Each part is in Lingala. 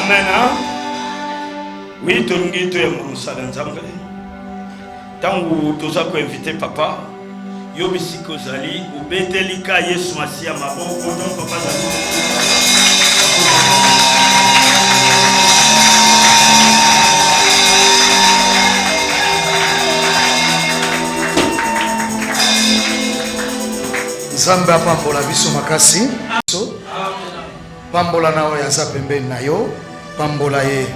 Amen. Oui, tout le monde est ensemble. Tant que tu as invité papa, Yobisi Kozali, ou Betelika Yesu Masia Mabo, papa. Zamba pambola biso makasi. Pambola na oya za pembeni na yo. Pambola ye.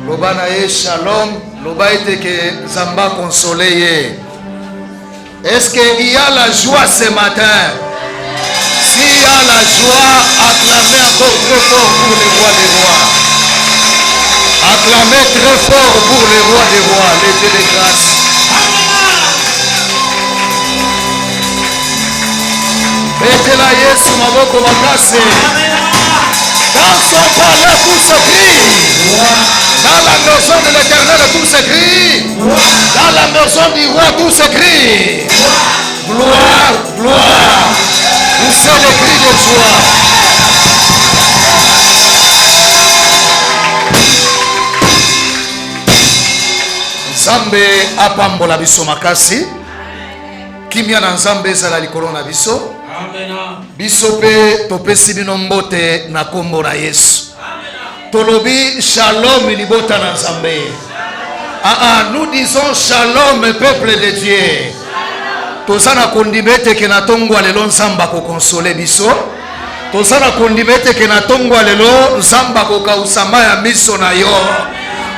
Loba na ye shalom. Loba ete que Zamba console ye. Est-ce qu'il y a la joie ce matin? S'il y a la joie, acclamez encore très fort pour le roi des rois. Acclamez très fort pour le roi des rois, le Dieu de grâce. Betela Yesu maboko makase. Dans son palais tout se crie. Dans la maison de l'Éternel tout se crie. Dans la maison du roi tout se crie. Gloire, gloire. Poussez les cris de joie. Nzambe apambola biso makasi. Kimia na Nzambe ezala likolo na biso. Biso pe topesi bino mbote na kombo na Yesu. Tolobi shalom libota na Nzambe. Nous disons shalom peuple de Dieu. Tozana kondimete ke na tongwa lelo Nzamba ko console biso. Tozana kondimete ke na tongwa lelo Nzamba ko kausama ya miso na yo.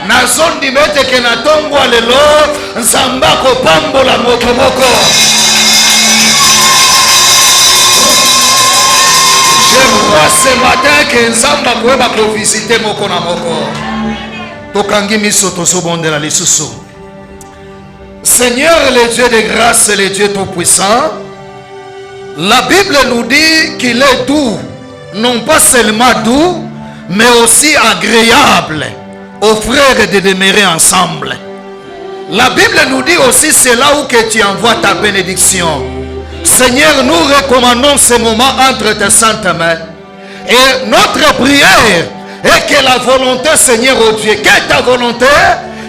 Na sondimete ke na tongwa lelo Nzamba ko pambola moko moko. Je vois ce matin que Nzamba koeba ko visiter moko na moko. Tokangi miso tosobondela lisusu. Seigneur, le Dieu de grâce, le Dieu tout-puissant, la Bible nous dit qu'il est doux, non pas seulement doux, mais aussi agréable aux frères de demeurer ensemble. La Bible nous dit aussi c'est là où que tu envoies ta bénédiction. Seigneur, nous recommandons ce moment entre tes saintes mains. Et notre prière est que la volonté, Seigneur, oh Dieu, que ta volonté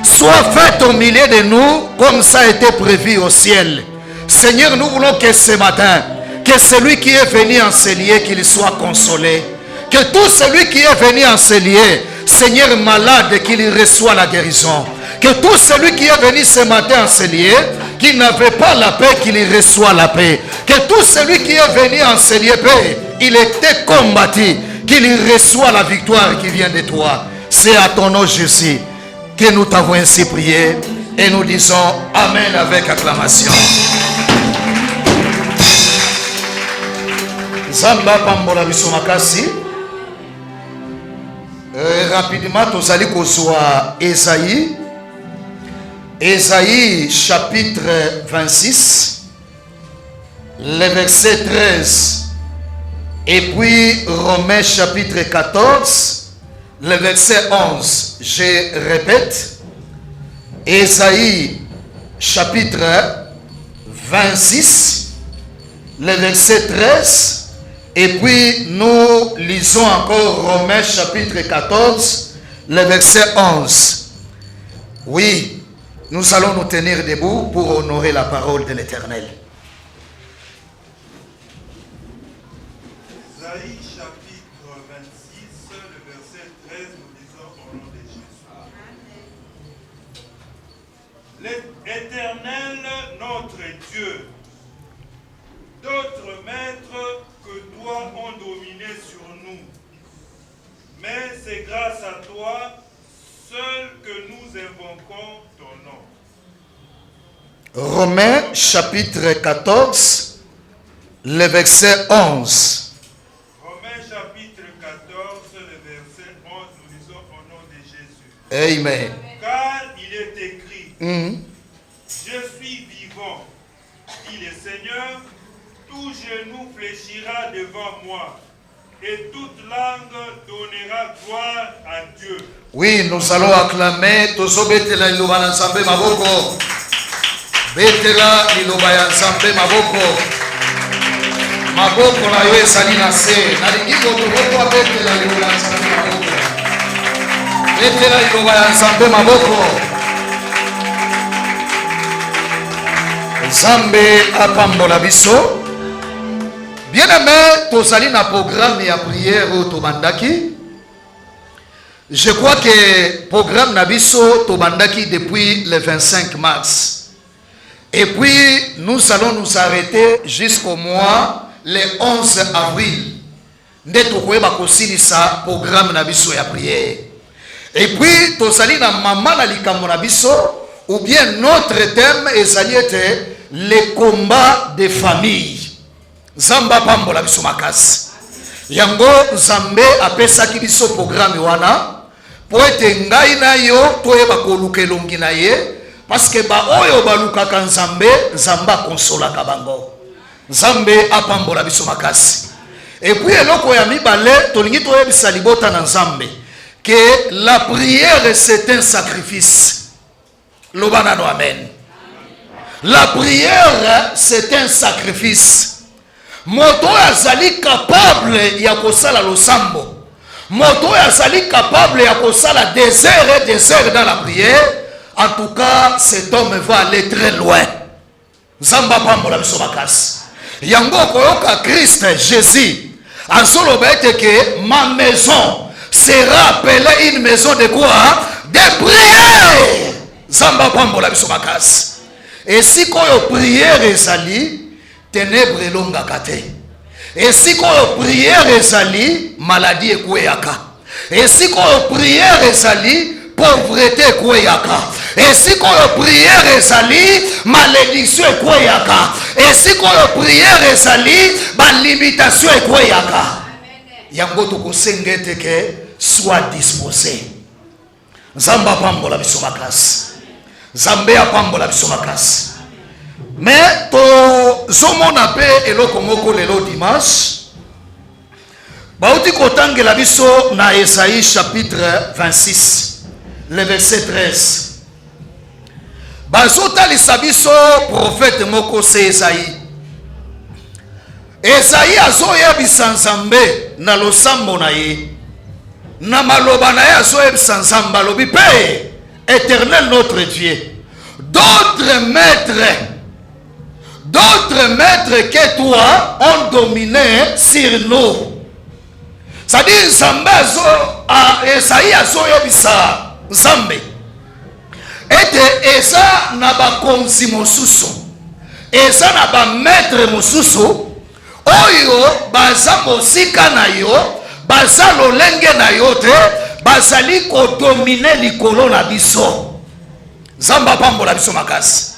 soit faite au milieu de nous comme ça a été prévu au ciel. Seigneur, nous voulons que ce matin, que celui qui est venu en ce lieu, qu'il soit consolé. Que tout celui qui est venu en ce lieu, Seigneur malade, qu'il reçoit la guérison. Que tout celui qui est venu ce matin en ce lieu, qui n'avait pas la paix, qu'il reçoit la paix. Que tout celui qui est venu en ce lieu, paix, il était combattu, qu'il reçoit la victoire qui vient de toi. C'est à ton nom, Jésus, que nous t'avons ainsi prié et nous disons Amen avec acclamation. Zamba pambola biso makasi. Rapidement, nous allons kozwa Esaïe. Esaïe chapitre 26, le verset 13. Et puis Romains chapitre 14, le verset 11. Je répète. Esaïe chapitre 26, le verset 13. Et puis nous lisons encore Romains chapitre 14, le verset 11. Oui, nous allons nous tenir debout pour honorer la parole de l'Éternel. Esaïe chapitre 26, le verset 13, nous disons au nom de Jésus. L'Éternel, notre Dieu, d'autres maîtres que toi ont dominé sur nous. Mais c'est grâce à toi seul que nous invoquons ton nom. Romains chapitre 14, le verset 11. Romains chapitre 14, le verset 11, nous disons au nom de Jésus. Amen. Car il est écrit, je suis vivant, dit le Seigneur, tout genou fléchira devant moi, et toute langue donnera gloire à Dieu. Oui, nous allons acclamer. Tozo betela iloba na Nzambe maboko. Betela iloba ya Nzambe maboko. Maboko na yo ezali na se. Nalingi boto boko betela iloba na Nzambe maboko. Betela liloba ya Nzambe maboko. Nzambe apambola biso. Bien-aimé, tozali na programme ya prière au tobandaki. Je crois que programme Nabiso Tobandaki depuis le 25 mars. Et puis nous allons nous arrêter jusqu'au mois le 11 avril. Ça programme Nabiso ya prière. Et puis tozali na mama na likambo Nabiso ou bien notre thème était les combats des familles. Zamba pambola biso makasi. Yango Nzambe apesaki biso programme wana. Poete ngai na yo toyeba koluka elongi na ye parce que ba oyo balukaka Nzambe Nzamba konsolaka bango. Nzambe apambola biso makasi. Et puis eloko ya mibale tolingi toyebisa libota na Nzambe que la prière c'est un sacrifice. Lobana no amen. La prière c'est un sacrifice. Moto azali capable ya kosala losambo. Moto azali capable ya kosala des heures et des heures dans la prière. En tout cas, cet homme va aller très loin. Zamba pambola biso makasi. Yango koyoka Christ Jésus. Azolo bete que ma maison sera appelée une maison de quoi? De prière. Zamba pambola biso makasi. Et si koyo prière ezali, ténèbres longa kate. Et si qu'on prière ezali, maladie ekweyaka. Et si qu'on prière ezali, pauvreté ekweyaka. Et si qu'on prière ezali, malédiction ekweyaka. Et si qu'on prière ezali, limitation ekweyaka. Yango to kosengete ke soit disposé. Zamba pambola biso makasi. Zambe apambola biso makasi. Mais to zomona pe eloko moko lelo dimanche bauti kotangela biso na Esaïe chapitre 26 le verset 13 bazotalisa biso prophète moko se Esaïe azoyebisa Nzambe na losambo na ye na maloba na ye azoyebisa Nzambe alobi pe Éternel notre Dieu d'autres maîtres que toi ont dominé sur nous. C'est-à-dire, Esaïe azoyebisa Nzambe. Et eza na ba konzi mosusu. Eza na ba maître mosusu. Oyo baza mosika na yo, baza lolenge na yo te, bazali ko dominer likolo na biso. Zamba pambola biso makasi.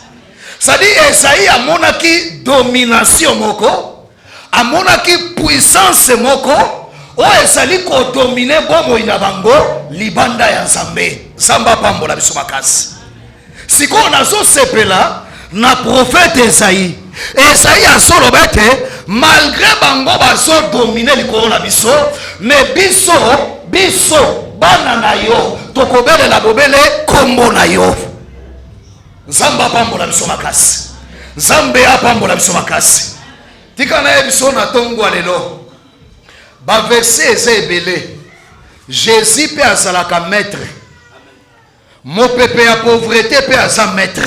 C'est-à-dire, Esaïe a monaki domination moko, a monaki puissance moko, o ezali ko dominer bomo ina bango libanda ya Nzambe. Zamba pambola biso makasi. Siko nazo sepela na prophète Esaïe. Esaïe a solo bete malgré bango bazo dominer likolo na biso, mais biso bana na yo tokobele la bobele kombo na yo. Zamba pambola biso makasi. Zambe apambola biso makasi. Tika na biso na tongwa lelo. Ba verset ezebele. Jésus pe azalaka maître. Mo pepe ya pauvreté pe aza maître.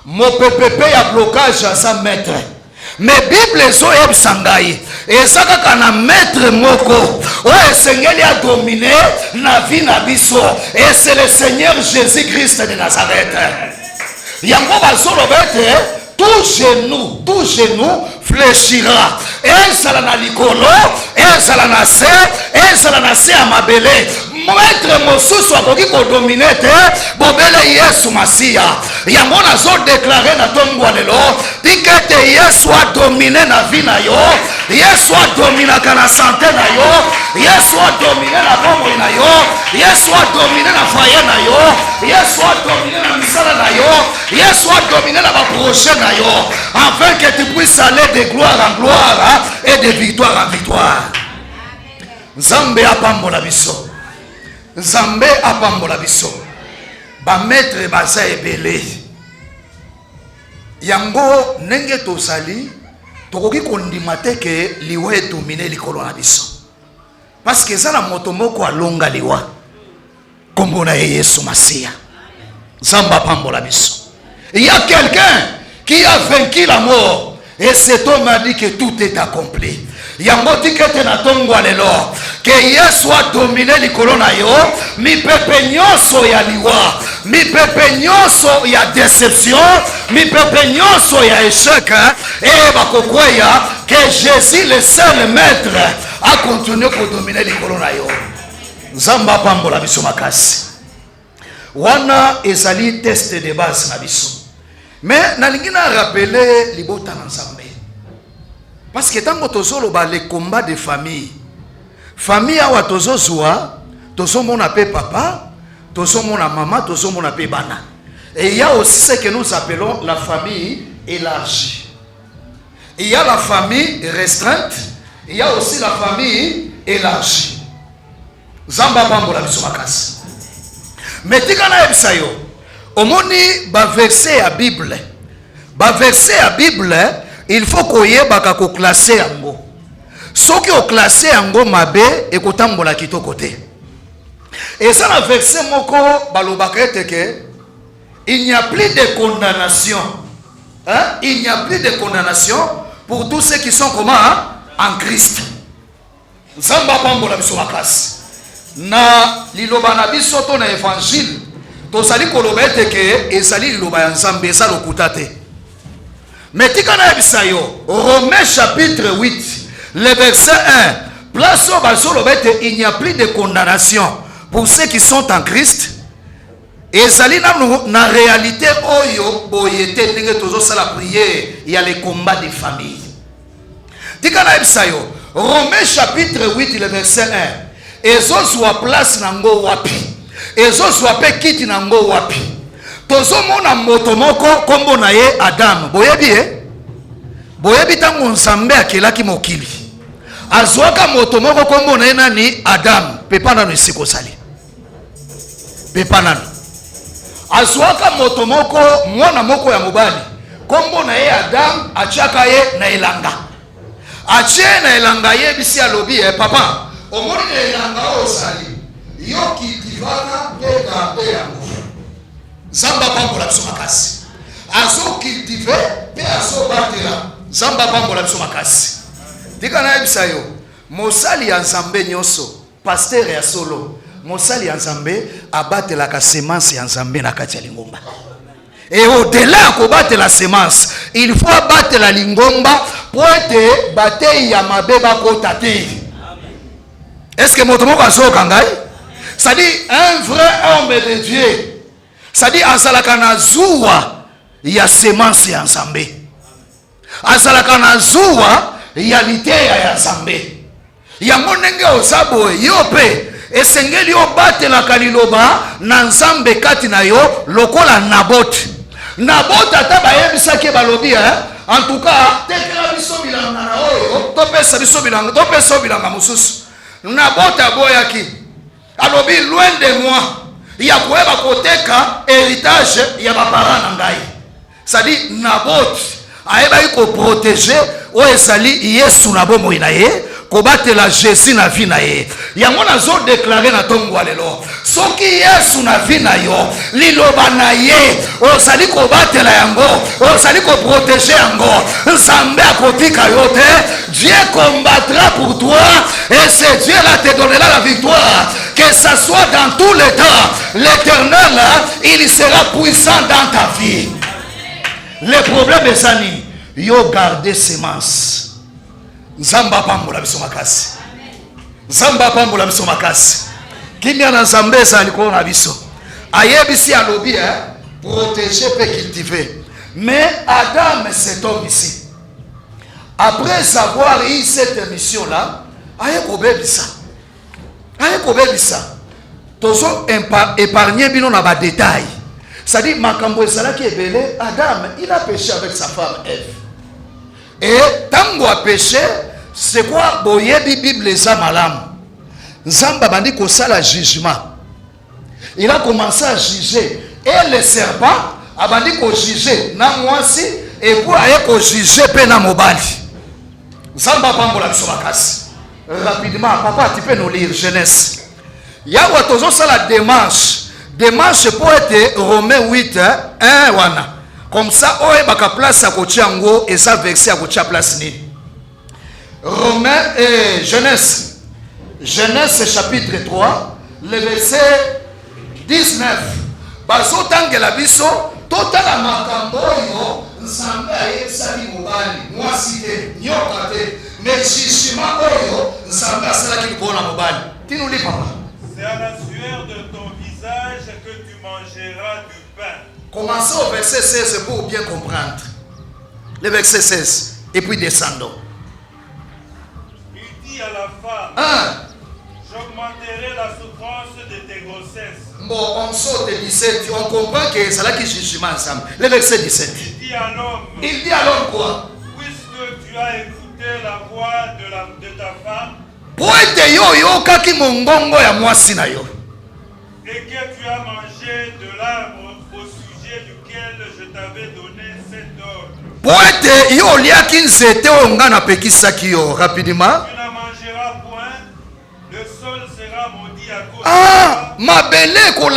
Mo pepe ya blocage aza maître. Mais Bible zo yebisa ngai ezaka kana maître moko o esengeli a dominer na vie na biso et c'est le Seigneur Jésus-Christ de Nazareth. Yango bazolo bete tout genou fléchira. Ezala na likolo, ezala na se amabele. Maître mosusu akoki ko dominer te bobele Yesu Masia. Yango nazo déclarer na tongwa lelo tikete Yesu a dominer na vie na yo. Yesu a dominer na santé na yo. Yesu a dominer na bomo na yo. Yesu a dominer na foyer na yo. Yesu a dominer na misala na yo. Yesu a dominer na ba projet na yo. Afin que tu puisses aller de gloire en gloire et de victoire en victoire. Nzambe apambola biso. Nzambe apambola biso. Ba maître baza ebele. Yango nenge tozali tokoki kondima te ke liwa edomine likolo na biso. Parce que ça la moto moko alonga liwa. Kombo na Yesu Masia. Zamba pambola biso. Il y a quelqu'un qui a vaincu la mort. Et cet homme a dit que tout est accompli. Yangoti kete na tongwa lelo que Yesu a dominé likolo na yo mi pepe nyonso ya liwa mi pepe nyonso ya déception mi pepe nyonso ya échec et bakokweya que Jésus le seul maître a continué pour dominer likolo na yo. Zamba pambola biso makasi wana ezali test de base na biso mais nalingi na rappeler libota na Nzambe. Parce que tant que tozolo ba les combats de famille, famille awa tozozwa, tozomona appelle papa, tozomona maman, tozomona appelle bana. Et il y a aussi ce que nous appelons la famille élargie. Il y a la famille restreinte, il y a aussi la famille élargie. Zamba pambola biso makasi. Mais tikana ebisayo, omoni ba verset à Bible. Ba verset à Bible il faut koyeba ko classer yango. Soki o classer yango mabe ekotambola kitoko te. Et ça la verset moko balobaka eteke il n'y a plus de condamnation. Hein? Il n'y a plus de condamnation pour tous ceux qui sont comment en Christ. Zamba pambola biso makasi. Na liloba na biso to na évangile to sali koloba eteke ezali liloba ya Nzambe esa lokuta te. Mais tikana ebisayo Romains chapitre 8 le verset 1 place au basolo bete il n'y a plus de condamnation pour ceux qui sont en Christ. Et zali na réalité oyo boyete ndenge tozo sala prière il y a les combats des familles. Tikana ebisayo Romains chapitre 8 le verset 1 ezozwa place nango wapi ezozwa pe kiti nango wapi tozomona moto moko kombo na ye Adam boyebi boyebi tango Nzambe akelaki mokili azwaka moto moko kombo na ye nani Adam pepa nano esiko sali pepa nano azwaka moto moko mwana moko ya mobali kombo na ye Adam atiaka ye na elanga atie na elanga ye bisi alobi papa omoni na elanga osali yo kitivana pe garde yango. Zamba pambola biso makasi. Azo cultiver pe azo batela. Zamba pambola biso makasi. Dika na ebisayo. Mosali ya Nzambe nyonso, pasteur ya solo. Mosali ya Nzambe abatela ka semence ya Nzambe na kati ya lingomba. Et au-delà ko batela semence, il faut abattre la lingomba pour être batté ya mabeba ko tate. Est-ce que moto moko azo kangai? Ça dit un vrai homme de Dieu. Ça dit azalaka na zuwa ya semence ya Nzambe. Azalaka na zuwa ya liteya ya Nzambe. Ya monenge osabo yope esengeli obatela kaliloba na Nzambe kati na yo lokola Nabot. Nabot ataba yebisaki balobi en tout cas tekela biso bilanga na oyo topesa biso bilanga topesa bilanga mususu. Nabot aboyaki alobi loin de moi ya koyeba koteka héritage ya bapara na ngai. C'est-à-dire Nabot ayebaki ko protéger o ezali Yesu na bomoi na ye kobatela Jésus na vie na ye. Yango nazo déclarer na tongo lelo soki Yesu na vie na yo liloba na ye ozali kobatela yango ozali ko protéger yango Nzambe akotika yo te. Dieu combattra pour toi et c'est Dieu là te donnera la victoire. Que ça soit dans tous les temps, l'Éternel il sera puissant dans ta vie. Le problème est ça ni yo garder semence. Nzamba pambola biso makasi. Nzamba pambola biso makasi. Kimia na Nzambe za likolo na biso. Ayebisi alobi protéger peut cultiver. Mais Adam cet homme ici après avoir eu cette mission là, aye kobebisa. Aye kobebisa. Tozo épargner bino na ba détail. C'est-à-dire makambo ezalaki ebele Adam il a péché avec sa femme Ève. Et tango a péché, c'est quoi boyebi Bible eza malamu. Nzamba bandi ko sala jugement. Il a commencé à juger et le serpent a bandi ko juger na mwasi et pour aye ko juger pe na mobali. Nzamba pambola biso makasi. Rapidement papa tu peux nous lire Genèse. Yawa tozo ça la démarche. Démarche pour être Romains 8, 1 wana. Comme ça, oye baka place à Kochiango et ça verset à Kochia place ni. Romains et Genèse. Genèse chapitre 3, le verset 19. Baso tangela biso, totala makambo yo, nzambe ayebisaki mobali, mwasi te, nyoka te, mais jugement oyo, nzambe asalaki likolo na mobali. Tinuli papa. C'est à la sueur de ton visage que tu mangeras du pain. Commencez au verset 16 pour bien comprendre. Le verset 16. Et puis descendons. Il dit à la femme, j'augmenterai la souffrance de tes grossesses. Bon, on saute 17. On comprend que c'est là qui jugement ensemble. Le verset 17. Il dit à l'homme, quoi? puisque tu as écouté la voix de ta femme, et que tu as mangé de l'arbre au sujet duquel je t'avais donné cet ordre. Rapidement. Tu n'en mangeras point, le sol sera maudit à cause de toi.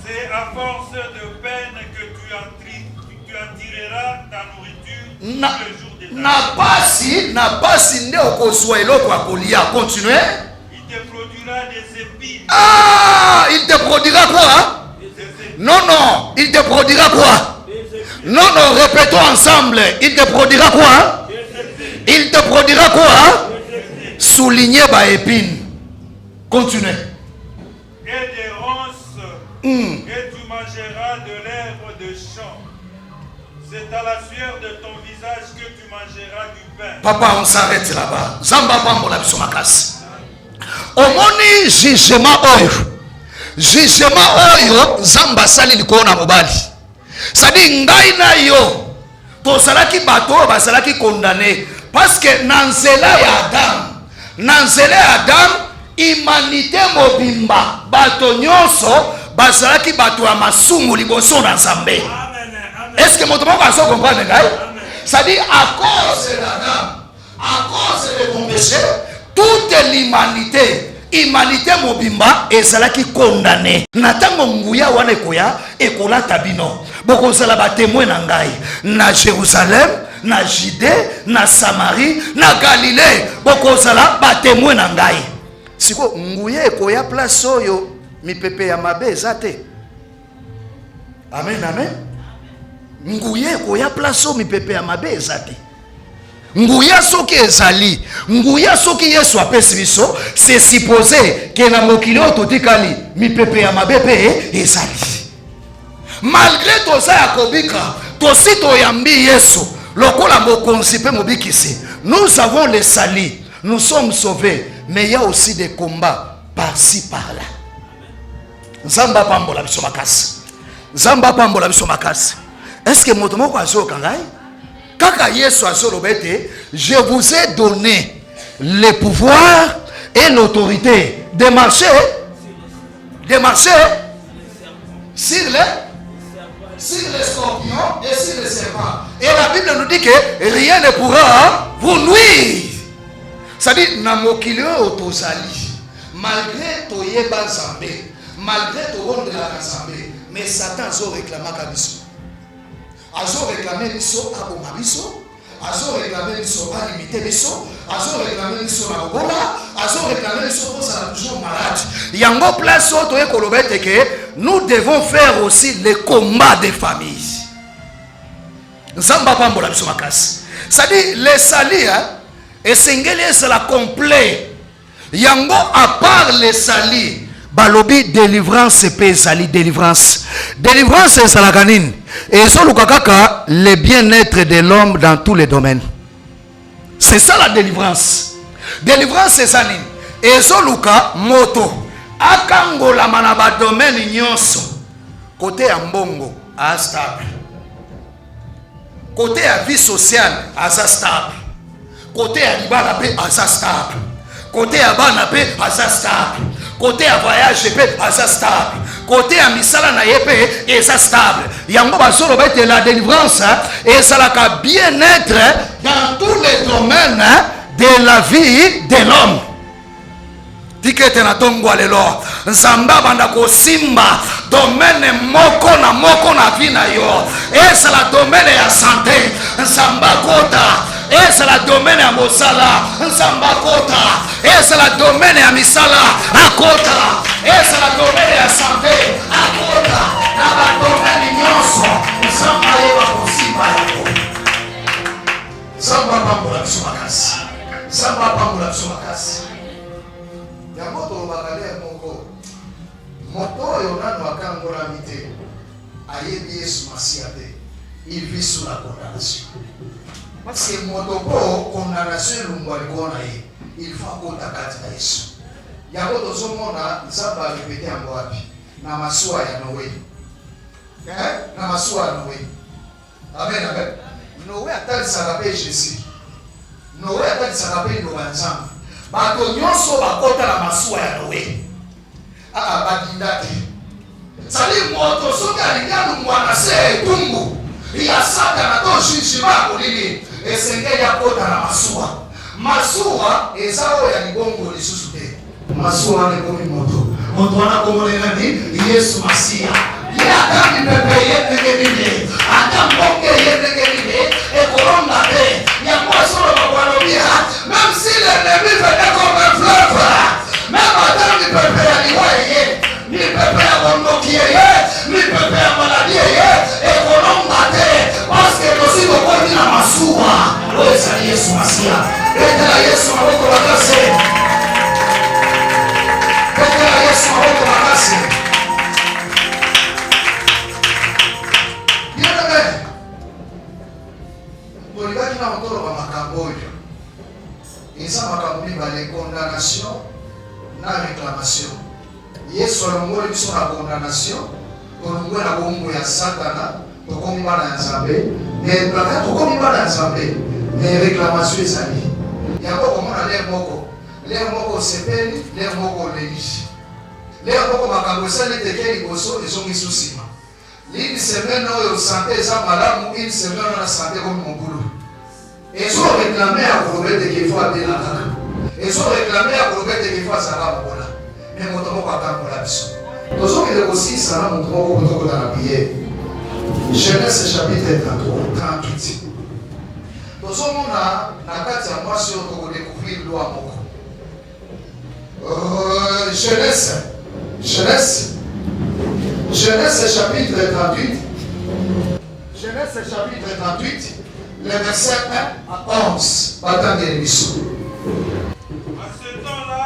C'est à force de peine que tu en tireras ta nourriture tous les jours de ta vie. Continuez. Il te produira des épines. Il te produira quoi? Non, il te produira quoi? Non, répétons ensemble. Il te produira quoi? Il te produira quoi? Soulignez ma épine. Continuez. Et des ronces, et tu mangeras de l'herbe de champ. C'est à la sueur de ton visage que tu mangeras du pain. Papa, on s'arrête là-bas. Zamba pambola bisomakas. Omoni jugement oyo. Jugement oyo zamba sali likona mobali. Sadi ngai na yo. To salaki bato ba salaki condamné parce que nanzela ya Adam, humanité mobimba bato nyonso bazalaki bato ya masumu liboso na Nzambe. Est-ce que mon tomoko aso comprendre ngai? C'est-à-dire à cause d'Adam, à cause de ton péché, toute l'humanité mobimba ezalaki condamné. Natango nguya wana ekoya ekola tabino. Bokozala ba témoin na ngai na Jérusalem, na Judée, na Samarie, na Galilée. Bokozala ba témoin na ngai. Siko nguya ekoya place oyo mipepe ya mabe ezate. Amen, amen. Nguya ekoya place oyo mipepe ya mabe ezate. Nguya soki ezali, nguya soki Yesu apesi biso, c'est supposé que na mokili oyo totikali mipepe ya mabe pe ezali. Malgré tout ça ya kobika, tosi toyambi Yesu, lokola mokonzi pe mobikisi. Nous avons les salis, nous sommes sauvés, mais il y a aussi des combats par-ci par-là. Zamba pambola biso makasi. Zamba pambola biso makasi. Est-ce que motomoko azo kangai? Kaka Yesu azolobete, je vous ai donné le pouvoir et l'autorité de marcher sur les scorpions et sur les serpents. Et la Bible nous dit que rien ne pourra vous nuire. C'est-à-dire, na mokili otozali, malgré toyeba Nzambe, malgré torondelaka Nzambe, mais Satan zo réclamaka biso. Azo réclamer biso aboma biso, azo réclamer biso alimiter biso, azo réclamer biso na bola, azo réclamer biso pour ça toujours malade. Yango place oto ekolobete que nous devons faire aussi les combats des familles. Nzamba pambola biso makasi. C'est-à-dire les salis et singeli c'est la complet. Yango à part les salis, balobi délivrance pe sali délivrance. Délivrance c'est la canine. Et ça le bien-être de l'homme dans tous les domaines. C'est ça la délivrance. Délivrance c'est ça. Et ça moto akangola manaba domaine nyonso. Côté ambongo à stable. Côté à vie sociale à stable. Côté à libala pe à stable. Côté à bana pe à stable. Côté à voyage pe à stable. Côté à misala na yepe et ça stable. Yango basoro bete la délivrance et ça la bien-être dans tous les domaines de la vie de l'homme. tikete na tongo lelo nzamba banda ko simba domaine moko na vina yo c'est la domaine ya santé nzamba kota c'est la domaine ya mosala nzamba kota c'est la domaine ya misala akota c'est la domaine ya santé akota na ba domaine nyonso nzamba yeba ko simba yako nzamba pambola bisomakasi nzamba pambola bisomakasi ya moto bakale moko moto oyo nano akangola mite ayebi Yesu Masia te il vit sous la condamnation parce que moto po condamnation elungwa likona ye il faut akota kati na Yesu yango tozomona nzambe arepete yango wapi na masuwa ya Noe na masuwa ya Noe amen amen Noe atalisaka mpe Jésus Noe atalisaka mpe liloba ya Nzambe bato nyonso bakota na masuwa ya Noe badinda te sali moto soki alingi alungwana se etumbu ya Satana to shinshima akolili esengeli akota na masuwa eza oyo ya libongo lisusu te masuwa wana ekomi moto wana komolenga ni Yesu Masia ye ata mipepe ye ndenge nini ata mbonge ye ndenge nini ekolonga te yango asolo bakwalobia même si l'ennemi venait comme un fleuve même ata mipepe ya liwa ye mipepe ya bondoki ye mipepe ya maladi ye ekolonga te parce que tosi tokoti na masuwa oyo ezali Yesu Masia betela Yesu maboko makasi betela Yesu maboko makasi tolingaki na motoloba makambo oyo eza makambo mibale condamnation na réclamation Yesu alongoli biso na condamnation tolongwe na bombo ya Satana tokomi bana ya Nzambe mais kaka tokomi bana ya Nzambe mais réclamation ezali yango komona lere moko osepeli lere moko oleli lere moko makambo esali teke liboso ezongisi nsima une semaine oyo santé eza malamu une semaine oyo na santé komi mobulu ezoreklame ya kolobe teke ifo atela kaka ezoreklame ya kolobe teke ifo azala mokola me moto moko akambola biso tozokende kosisa na moto moko kotokota na priere Genèse chapitre 38 tozomona na kati ya mwasi oyo tokodécouvrir loi moko Genèse chapitre 38 Genèse chapitre 38 le verset 1 à 11 batangeli biso. À ce temps-là,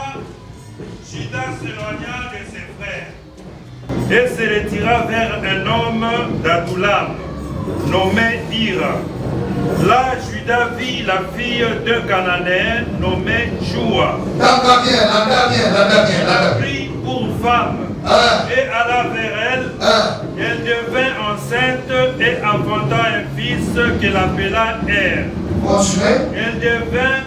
Judas s'éloigna de ses frères et se retira vers un homme d'Adoulam, nommé Ira. Là, Judas vit la fille d'un Cananéen nommé Joua. Prit pour femme et alla vers elle. Elle devint enceinte et enfanta un fils qu'elle appela Er. Elle devint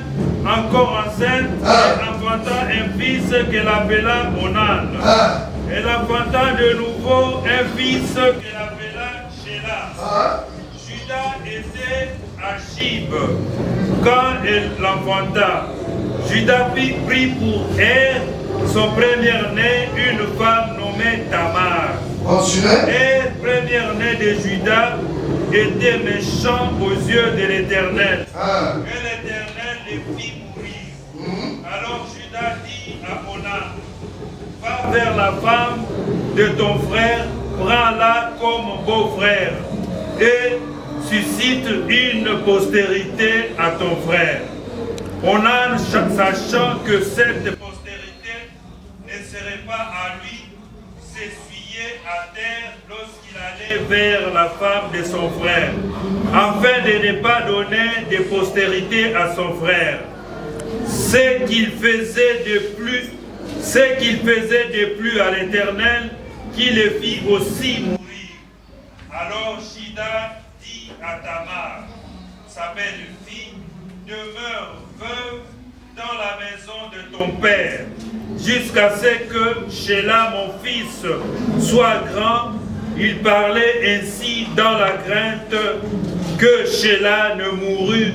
encore enceinte et enfanta un fils qu'elle appela Onan. Elle enfanta de nouveau un fils qu'elle appela Shelah. Judas était à Chib quand elle l'enfanta. Judas prit pour Er, son premier-né, une femme nommée Tamar. Et premier-né de Judas était méchant aux yeux de l'Éternel. Et l'Éternel les fit mourir. Alors Judas dit à Onan, va vers la femme de ton frère, prends-la comme beau-frère et suscite une postérité à ton frère. Onan, sachant que cette postérité ne serait pas à lui, s'essuyait à terre lorsqu'il allait vers la femme de son frère, afin de ne pas donner de postérité à son frère. Ce qu'il faisait de plus à l'Éternel, qui le fit aussi mourir. Alors Judas dit à Tamar, sa belle-fille, demeure veuve dans la maison de ton père, jusqu'à ce que Shelah, mon fils, soit grand. Il parlait ainsi dans la crainte que Shelah ne mourût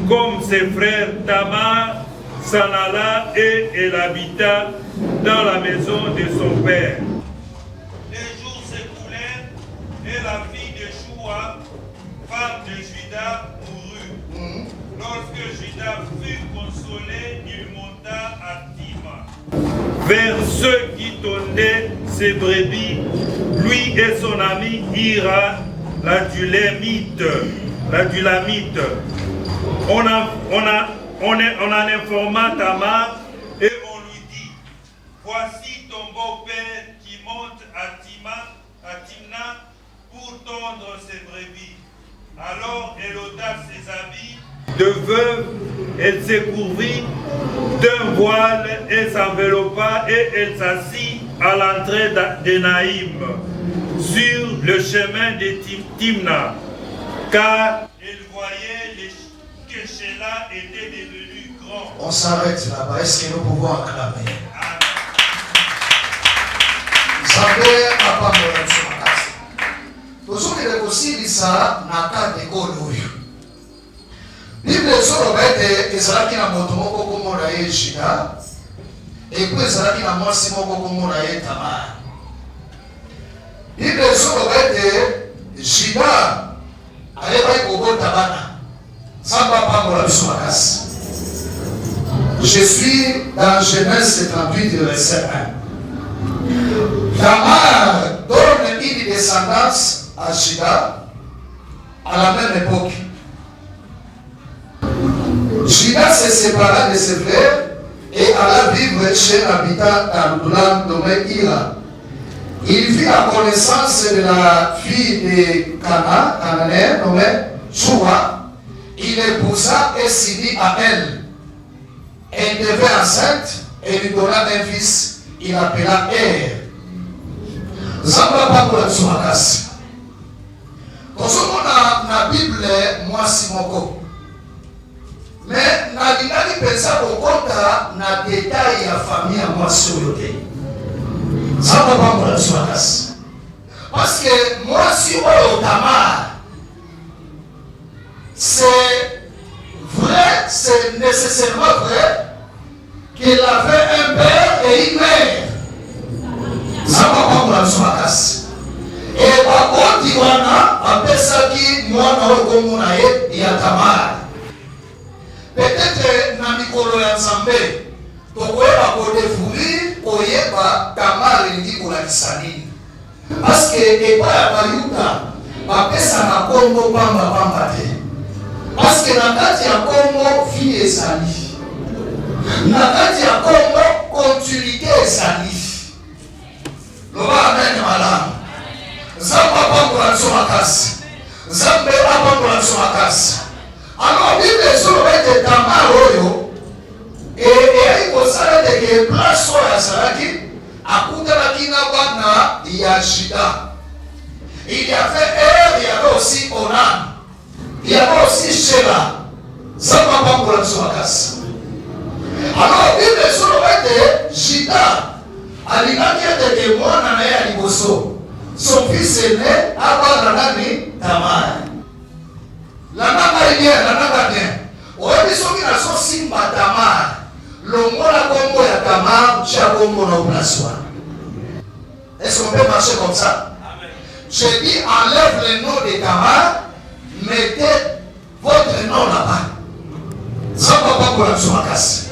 comme ses frères Tamar, s'en alla et elle habita dans la maison de son père. Les jours s'écoulèrent et la fille de Choua, femme de Juda, mourut. Lorsque Juda fut consolé, il monta à Tima. Vers ceux qui tenaient ses brebis, lui et son ami Hira, l'adulamite. On en informa Tamar et on lui dit, voici ton beau-père qui monte à Timna pour tondre ses brebis. Alors elle ôta ses habits de veuve, elle se couvrit d'un voile et s'enveloppa et elle s'assit à l'entrée de Naïm sur le chemin de Timna, car elle voyait que Sheila était devenu grand. On s'arrête là-bas. Est-ce que nous pouvons acclamer? Zambé papa mwana tozokende kosilisa na kade oyo. Bible ezoloba ete ezalaki na moto moko kombo na ye Juda, epo ezalaki na mwasi moko kombo na ye Tamar. Bible ezoloba ete Juda ayebaki kobota bana. Samba pambola biso makasi. Je suis dans Genèse 38, verset 1. Tamar donne une descendance à Juda à la même époque. Juda se sépara de ses frères et alla vivre chez un habitant d'Adulam nommé Hira. Il vit la connaissance de la fille de Cananéen nommée Choua. Il épousa et s'y dit à elle. Elle devint enceinte et lui donna un fils. Il l'appela Er. Zamba pakola biso makasi. Kozomona na Bible mwasi moko. Mais nalingaki pensa kokota na détail ya famille ya mwasi oyo te. Zamba pakola biso makasi. Parce que mwasi oyo Tamar, c'est vrai, c'est nécessairement vrai qu'il avait un père et une mère. Zamba pakola biso makasi. Et bakoti wana apesaki mwana oyo kombo na ye ya Tamar. Peut-être na mikolo ya Nzambe tokoyeba kodécouvrir koyeba Tamar elingi kolakisa nini. Parce que epai ya bayuda bapesaka kombo pamba te. Parce que na kati ya kombo vie ezali. Na kati ya kombo continuité ezali. Loba amen malamu. Zamba pambola biso makasi. Nzambe apambola biso makasi. Alors Bible ezoloba ete Tamar oyo eyali kosala teke place oyo azalaki akutanaki na bana ya Juda. Il y avait Er, il y avait aussi Onan, il y avait aussi Sheila. Zamba pambola biso makasi. Alors Bible ezoloba ete Juda alingaki teke mwana na ye ya liboso. Son fils aîné abana nani Tamar. Lananga bien. Oyebi soki na so simba Tamar. Longola kombo ya Tamar, tia kombo na place wana. Est-ce qu'on peut marcher comme ça? Amen. J'ai dit enlève le nom de Tamar, mettez votre nom là-bas. Zamba pakola biso makasi.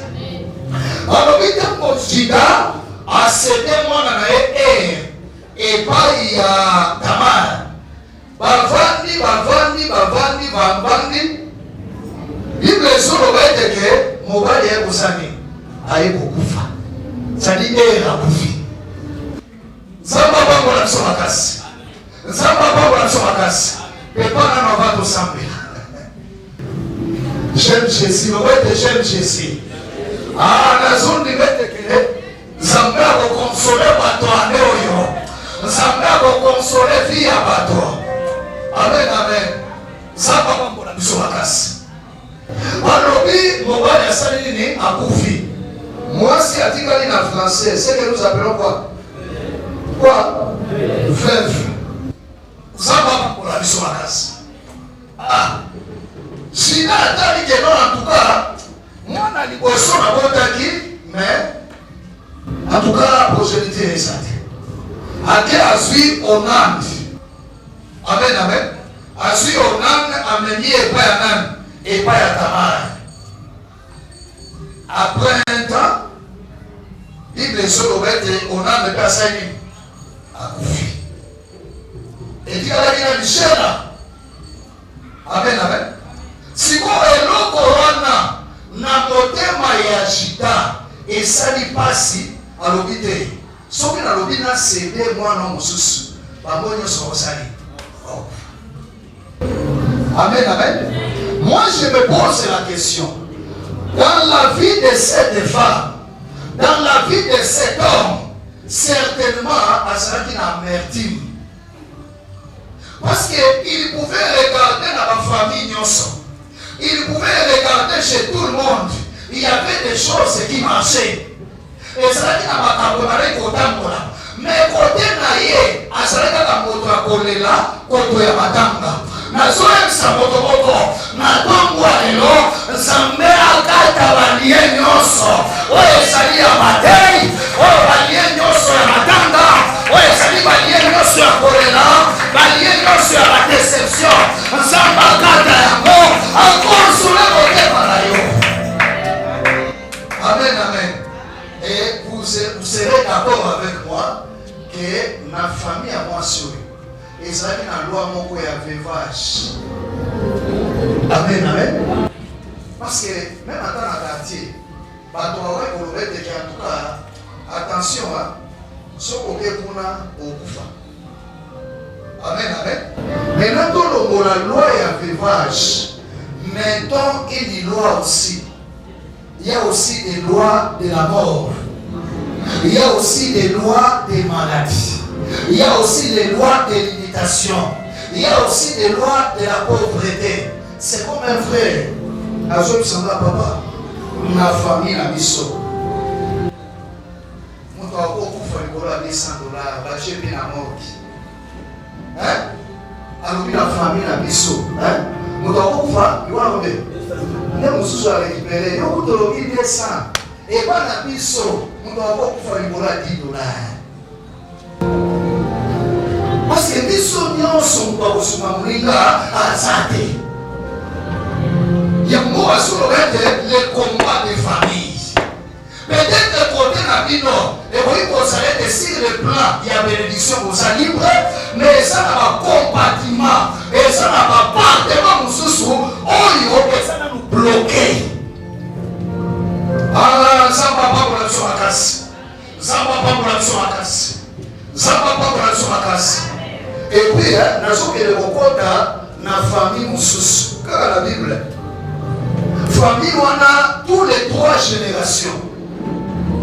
Alobi tembo Juda asete mwana na ye epai ya Tamar. Bavandi. Bible ezoloba eteke mobali ayekosani ayekokufa. Sadi akufi. Nzamba pambola biso makasi. Pepa nano va tosambela. J'aime Jésus. J'aime Jésus. Nazondi beteke Nzambe akokonsole bato ane oyo. Nzambe akokonsole vie ya bato. Amen. Nzamba pambola biso makasi. Alobi mobali asali nini akufi. Mwasi atikali na français, c'est que nous appelons quoi? Veuve. Nzamba pambola biso makasi. Sina atali que non en tout cas, mwana poisson à Botaki, mais en tout cas, la progéniture est santé. Ake azui Onan. Amen, amen. Azui Onan, ameni et pas Anan, et pas Tamar. Après un temps, Bible est sur le bête, Onan n'est pas saigné. Et dit à la guinée Michel, amen, amen. Si vous avez le corona, na motema ya jita, et ça n'y passe à l'hôpital. Sauf que dans l'hôpital, c'est des mois non sous. Pas bon, nous sommes salés. Amen, amen. Moi, je me pose la question. Dans la vie de cette femme, dans la vie de cet homme, certainement, à cela qui n'a amertume. Parce qu'il pouvait regarder dans la famille, il pouvait regarder chez tout le monde. Il y avait des choses qui marchaient. Et ça qui n'a pas camarade kotambola. Mais côté naïe, à ça qui n'a moto à kolela, côté ya matanga. Na zoe sa moto moto, na tombo elo, zambe akata balie nyoso. Oye sali ya matei, oye balie nyoso ya matanga, oye sali balie nyoso ya kolela, balie nyoso ya la déception. Zamba akata yango, encore sur le côté malayo. Amen, amen. Et vous serez d'accord avec moi que ma famille a moi sur et ça qui n'a loi mon quoi y veuvage. Amen, amen. Parce que même dans le quartier, bah toi ouais pour le mettre qui en tout cas attention hein, ce qu'on fait pour na au kufa. Amen, amen. Maintenant tout la loi y a veuvage. Maintenant il y a une loi aussi. Il y a aussi des lois de la mort. Il y a aussi des lois des maladies. Il y a aussi des lois de l'imitation. Il y a aussi des lois de la pauvreté. C'est comme un frère. Azo Samba papa. Ma famille a mis ça. Mon toit au coup faut le $100. Va chez bien à mort. Hein? Alors la famille a mis ça. Hein? Mon toit au coup il va remettre. Nous sommes récupérés. Nous avons mis 200. Et pas la mise nous avons fait $10. Parce que les soignants sont pas au Somamulinga à Zate. Il y a moi sur le combat des familles. Peut-être que côté Nabino, et vous pouvez sur le plan, il y a bénédiction aux libre, mais ça n'a pas compartiment, et ça n'a pas partement nous sous, ça n'a nous bloqué. Ah, Zamba pas pour la soirée. Zamba pas pour la soirée. Zamba pas pour la soirée. Et puis, nous avons que le compte dans la famille Moussous. Car la Bible, famille, on a tous les 3 générations.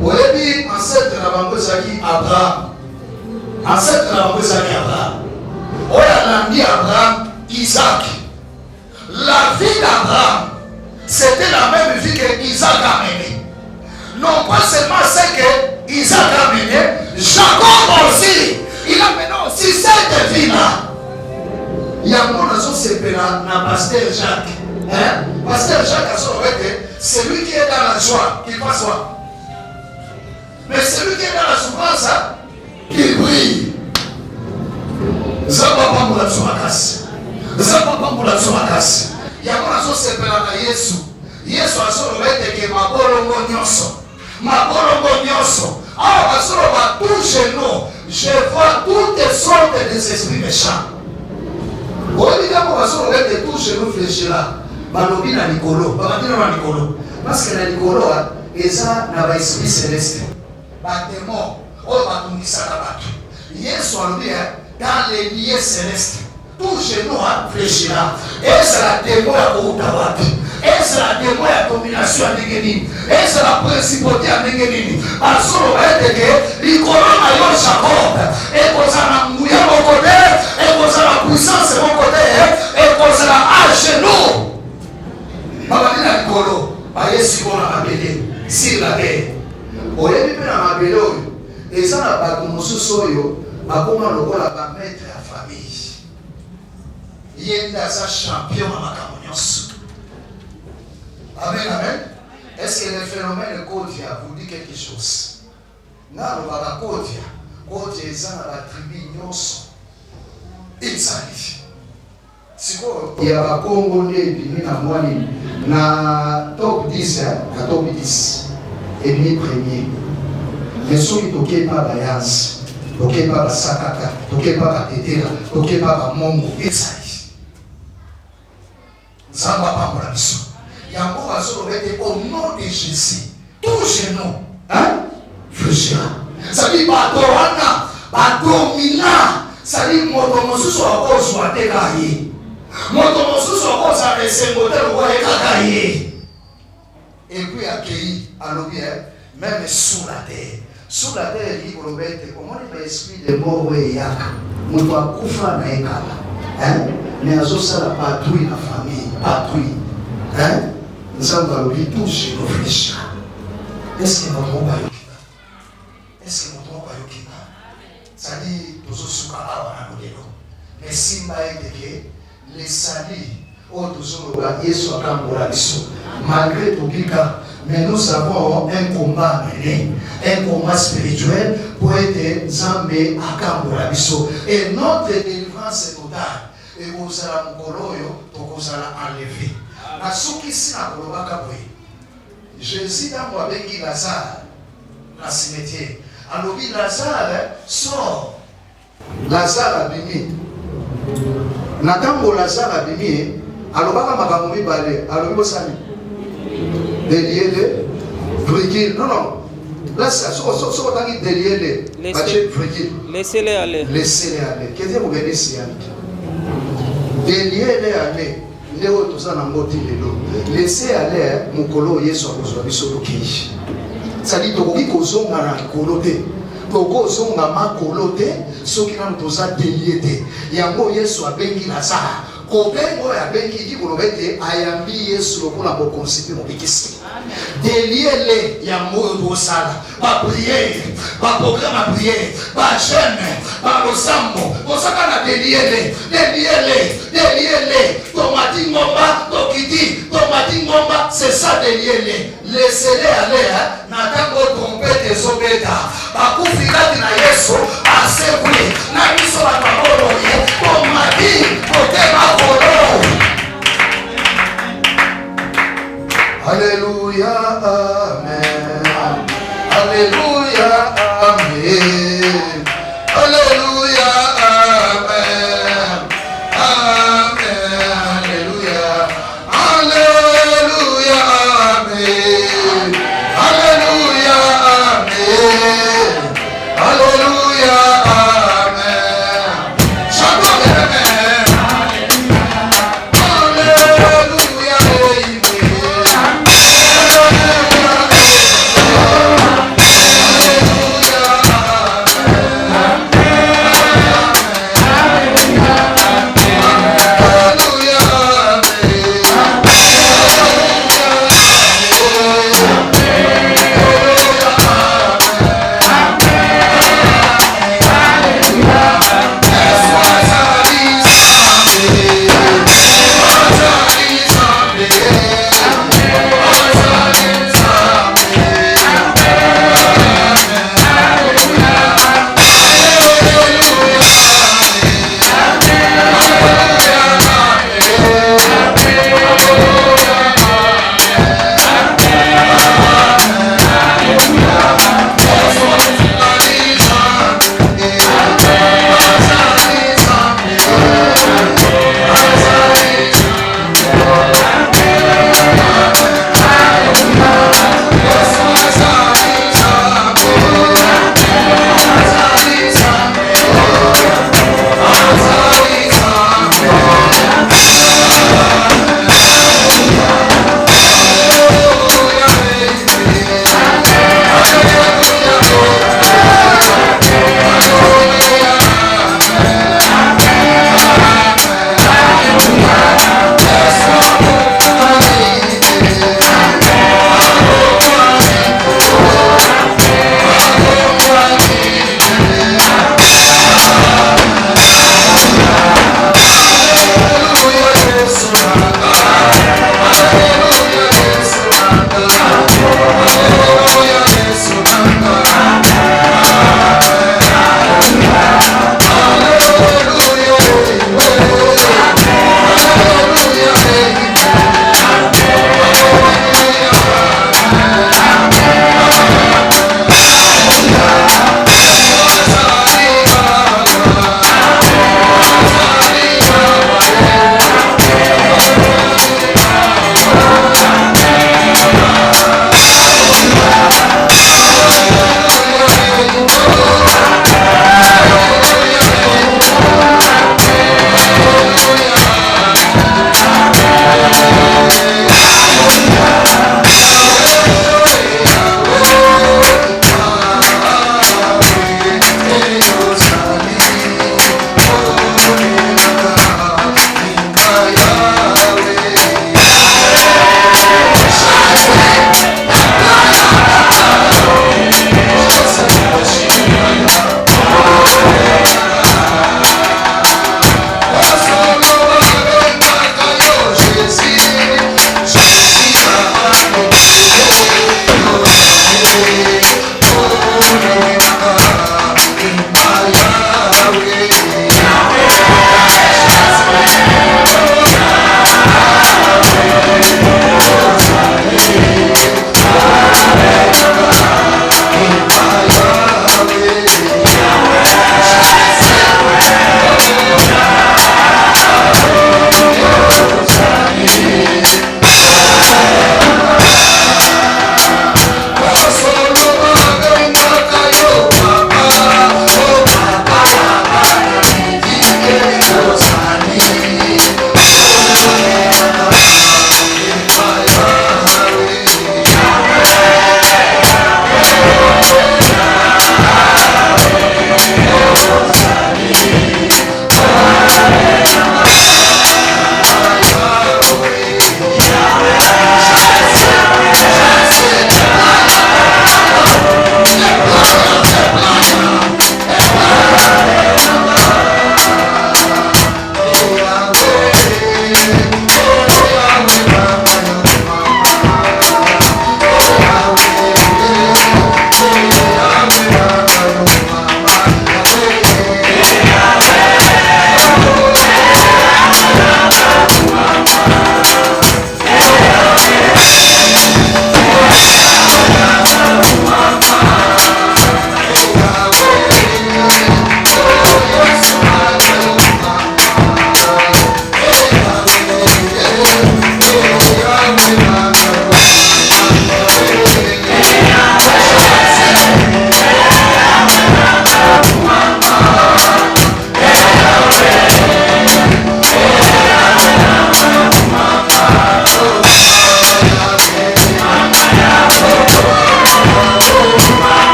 Vous avez dit, ancêtre de la Bambozaki Abraham. Ancêtre de la Bambozaki Abraham. On a mis Abraham, Isaac. La vie d'Abraham, c'était la même vie que Isaac a menée. Non pas seulement ce que Isaac a mené, Jacob aussi. Il a mené aussi cette vie-là. Il y a mon raison, c'est le pasteur Jacques. Hein? Pasteur Jacques a son rêve, c'est lui qui est dans la joie, qu'il passe quoi? Mais celui qui est dans la souffrance, hein, qu'il brille. Zamba pas pour la souffrance. Zamba pas pour la souffrance. Il y a mon raison, c'est le Yesu. Yesu a son rêve que ma bolongo nyoso. Ma bolongo nyoso. Ah, parce qu'on va toucher nous. Je vois toutes sortes d'esprits méchants. Vous voyez, quand on va se regarder toucher nous fléchir là, balobi na Nicolo, babadino na Nicolo. Parce que na Nicolo, eza na ba esprit céleste. Ba démon, o ba tungisa na bato. Yesu alobi dans les lieux célestes. Touche nous à fléchir là. Et c'est la démon ya kouta wapi. Et c'est la démon ya domination à Ningeni. Et c'est la principauté à Ningeni. Parce qu'on va être que Nicolo na yo Jacob. Et qu'on a mouillé mon côté. Et qu'on a la puissance de mon côté. Et qu'on a à genoux. Babadina Nicolo. Baye si on a mabélé. Sur la terre. Oyebi pe na mabélé oyo. Et ça n'a pas de mosusu oyo. Bakoma lokola ba maître ya famille. Yenda sa champion à Makamunios. Amen, amen. Est-ce que le phénomène Kodia vous dit quelque chose? Non, le Baba Kodia. Kodia est dans la tribu Nyonso. Il s'arrive. Il y a un Congolais qui est na top 10, na top 10. Et puis premier. Mais ceux qui ne pas Bayaz, ne pas Sakaka, ne pas Tetela, ne pas Mongo, il s'arrive. Ça va pas pour la mission. Il y a encore au nom de Jésus, tout genou, hein, fléchira. Ça dit, Batorana, Badomina, ça dit, Motomosu soit encore soit dégaillé. Motomosu soit encore sa resengotel ou égaillé. Et puis accueilli à l'objet, même sous la terre. Sous la terre, il dit, comment l'esprit de mort et yak, on doit couvrir na ekala. Hein? Mais à ça, la patrouille, la famille, patrouille. Hein? Nous avons vu tous chez nos fléchis. Est-ce que notre royaume est-ce que notre royaume ça dit, nous sommes à la mais si les salis, malgré tout cas, mais nous avons un combat mené, un combat spirituel pour être zambé à Kamborabiso. Et notre délivrance est totale. Et vous allez enlever. Jésus dans moi avec Lazare, dans le cimetière. Alors Lazare sort. Lazare a béni. Natango Lazare a béni. Alors baka makamumi balé. Alors il sali. Délié frigile. Non. Là ça so tangi délié laissez-les aller. Laissez-les aller. Qu'est-ce que vous venez ici? Délié aller. Laissez aller mukolo yesu akozwa biso loki. Sali tokoki kozonga na kolote. Toko zonga makolote soki nanu toza délié te. Yango yesu abengi Lazare. Kobengo ya bengi di kolobete ayambi yesu lokola bokonsipi mobikisi. Délié le yango bosala. Ba prière, ba programme à prière, ba jeûne, ba losambo. Bosaka na délié le. Tomati ngomba, tokiti, tomati ngomba, c'est ça délié le. Laissez-les aller, hein. Natango trompette et sobeta. Bakufi kati na yesu, asewi, na miso la mabolo ye, tomati, potema kolo. Alléluia, amen. Alléluia, amen. Alléluia, amen. Amen. Alléluia. Alléluia, amen. Alléluia, amen. Alléluia, amen. Chantons, amen.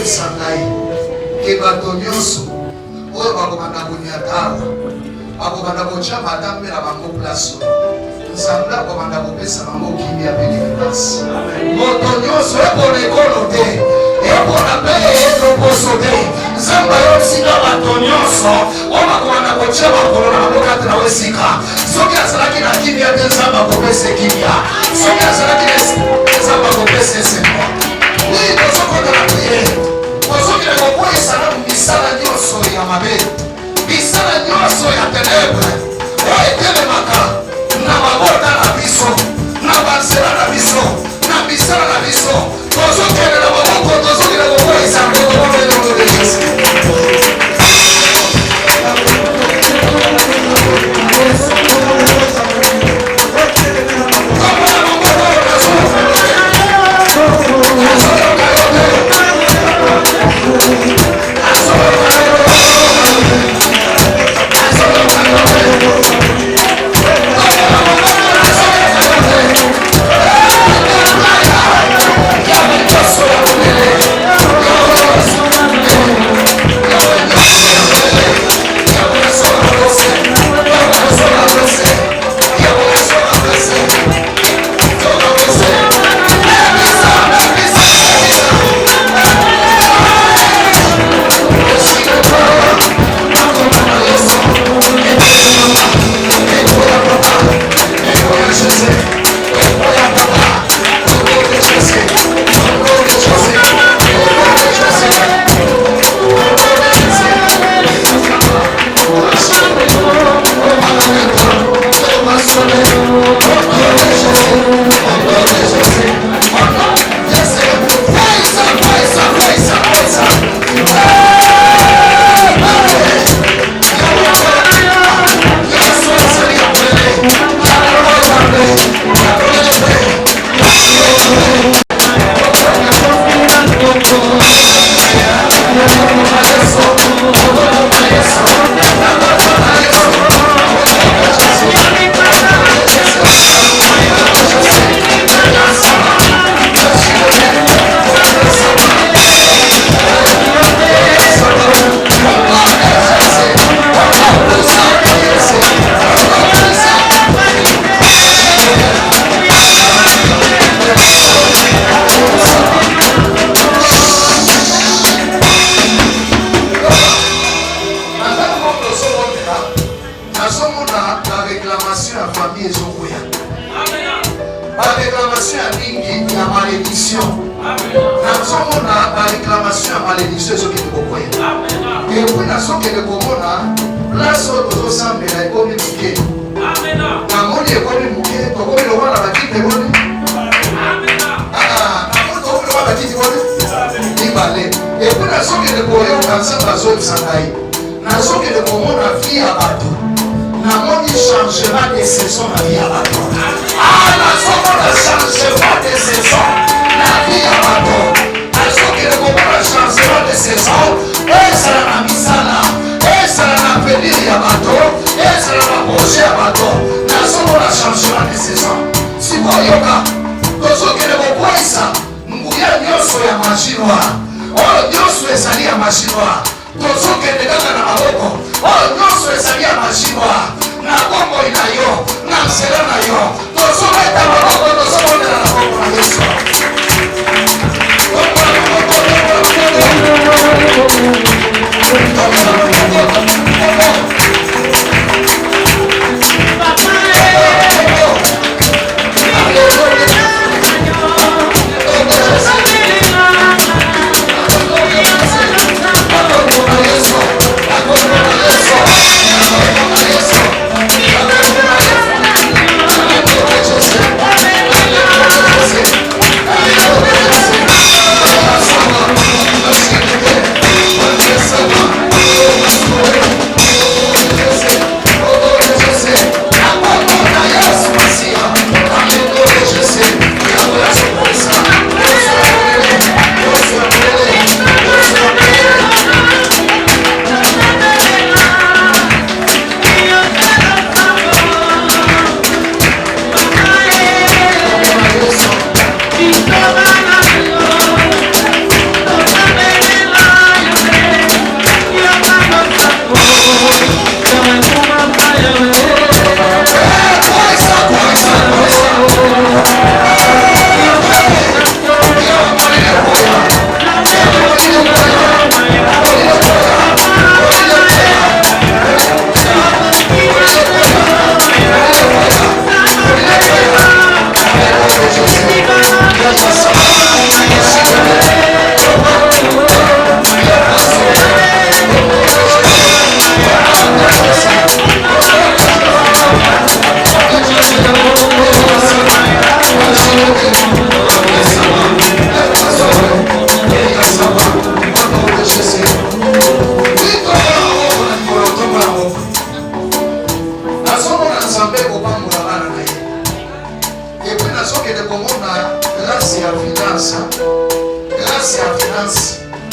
bazoyebisa ngai ke bato nyonso oyo bakobanda koniatawa bakobanda kotia matambe na bango place nzambe akobanda kopesa bango kimia mpe délivrance. Moto nyonso epona ekolo te epona mpe elokoso te nzambe ayosika bato nyonso oyo bakobanda kotia makolo na bango kati na esika soki azalaki na kimia te nzambe akopesa kimia soki azalaki na nzambe akopesa esengo tozokota na priere tozokende kokweyisa na misala nyonso ya mabe misala nyonso ya tenebre oyo etelemaka na mabota na biso na banzela na biso na misala na biso tozokende na maboko tozokende kokweyisa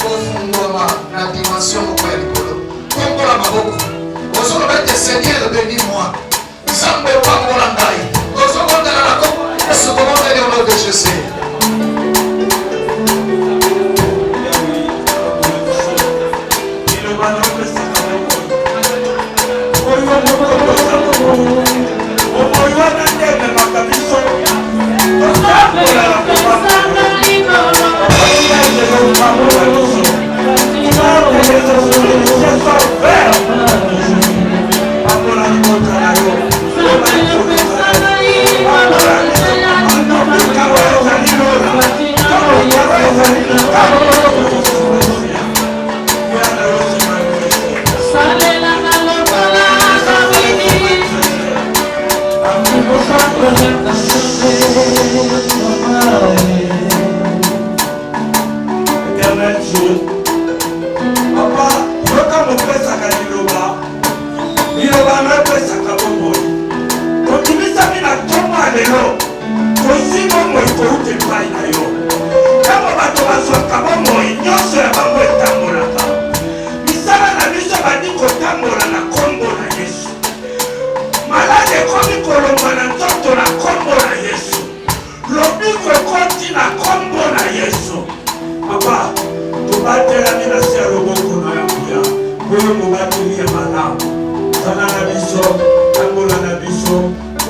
kofungwama na dimension moko ya likolo kongola maboko ozoloba ete Seigneur bénis-moi nzambe pambola ngai tozokondela na kombo na Yesu komondeli au nom de Jésus.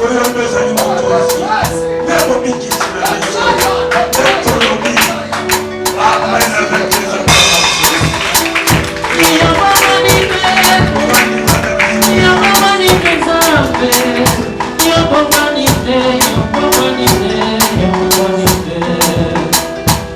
Oyo